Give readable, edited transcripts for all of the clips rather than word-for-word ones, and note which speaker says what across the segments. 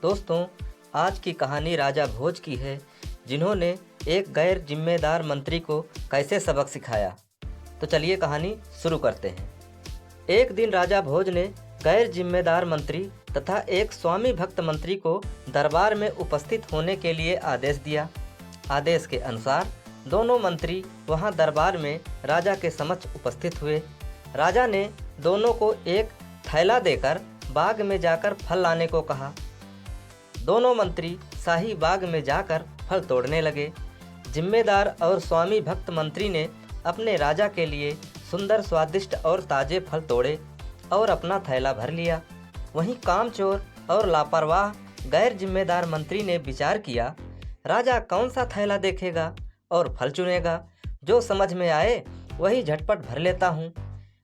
Speaker 1: दोस्तों, आज की कहानी राजा भोज की है, जिन्होंने एक गैर जिम्मेदार मंत्री को कैसे सबक सिखाया। तो चलिए कहानी शुरू करते हैं। एक दिन राजा भोज ने गैर जिम्मेदार मंत्री तथा एक स्वामी भक्त मंत्री को दरबार में उपस्थित होने के लिए आदेश दिया। आदेश के अनुसार दोनों मंत्री वहां दरबार में राजा के समक्ष उपस्थित हुए। राजा ने दोनों को एक थैला देकर बाग में जाकर फल लाने को कहा। दोनों मंत्री शाही बाग में जाकर फल तोड़ने लगे। जिम्मेदार और स्वामी भक्त मंत्री ने अपने राजा के लिए सुंदर, स्वादिष्ट और ताजे फल तोड़े और अपना थैला भर लिया। वहीं कामचोर और लापरवाह गैर जिम्मेदार मंत्री ने विचार किया, राजा कौन सा थैला देखेगा और फल चुनेगा, जो समझ में आए वही झटपट भर लेता हूँ।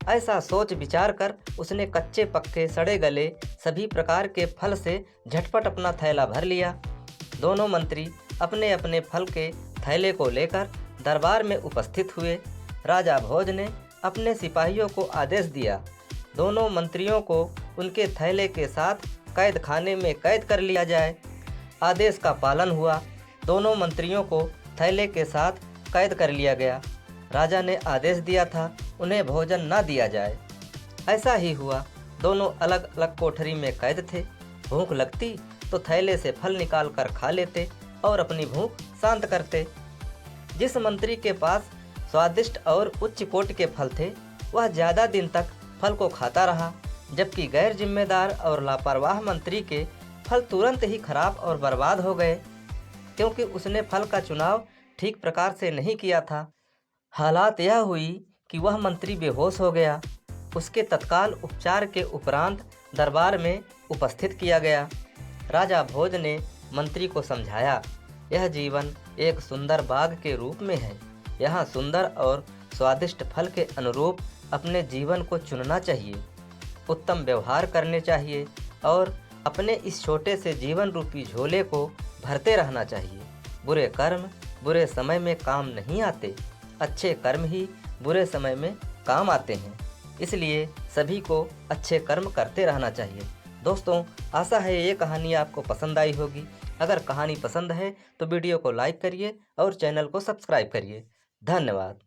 Speaker 1: ऐसा सोच विचार कर उसने कच्चे पक्के, सड़े गले सभी प्रकार के फल से झटपट अपना थैला भर लिया। दोनों मंत्री अपने अपने फल के थैले को लेकर दरबार में उपस्थित हुए। राजा भोज ने अपने सिपाहियों को आदेश दिया, दोनों मंत्रियों को उनके थैले के साथ कैद खाने में कैद कर लिया जाए। आदेश का पालन हुआ। दोनों मंत्रियों को थैले के साथ कैद कर लिया गया। राजा ने आदेश दिया था उन्हें भोजन न दिया जाए। ऐसा ही हुआ। दोनों अलग अलग कोठरी में कैद थे। भूख लगती तो थैले से फल निकाल कर खा लेते और अपनी भूख शांत करते। जिस मंत्री के पास स्वादिष्ट और उच्च कोटि के फल थे, वह ज़्यादा दिन तक फल को खाता रहा, जबकि गैर जिम्मेदार और लापरवाह मंत्री के फल तुरंत ही खराब और बर्बाद हो गए, क्योंकि उसने फल का चुनाव ठीक प्रकार से नहीं किया था। हालात यह हुई कि वह मंत्री बेहोश हो गया। उसके तत्काल उपचार के उपरांत दरबार में उपस्थित किया गया। राजा भोज ने मंत्री को समझाया, यह जीवन एक सुंदर बाग के रूप में है। यहाँ सुंदर और स्वादिष्ट फल के अनुरूप अपने जीवन को चुनना चाहिए, उत्तम व्यवहार करने चाहिए और अपने इस छोटे से जीवन रूपी झोले को भरते रहना चाहिए। बुरे कर्म बुरे समय में काम नहीं आते, अच्छे कर्म ही बुरे समय में काम आते हैं। इसलिए सभी को अच्छे कर्म करते रहना चाहिए। दोस्तों, आशा है ये कहानी आपको पसंद आई होगी। अगर कहानी पसंद है तो वीडियो को लाइक करिए और चैनल को सब्सक्राइब करिए। धन्यवाद।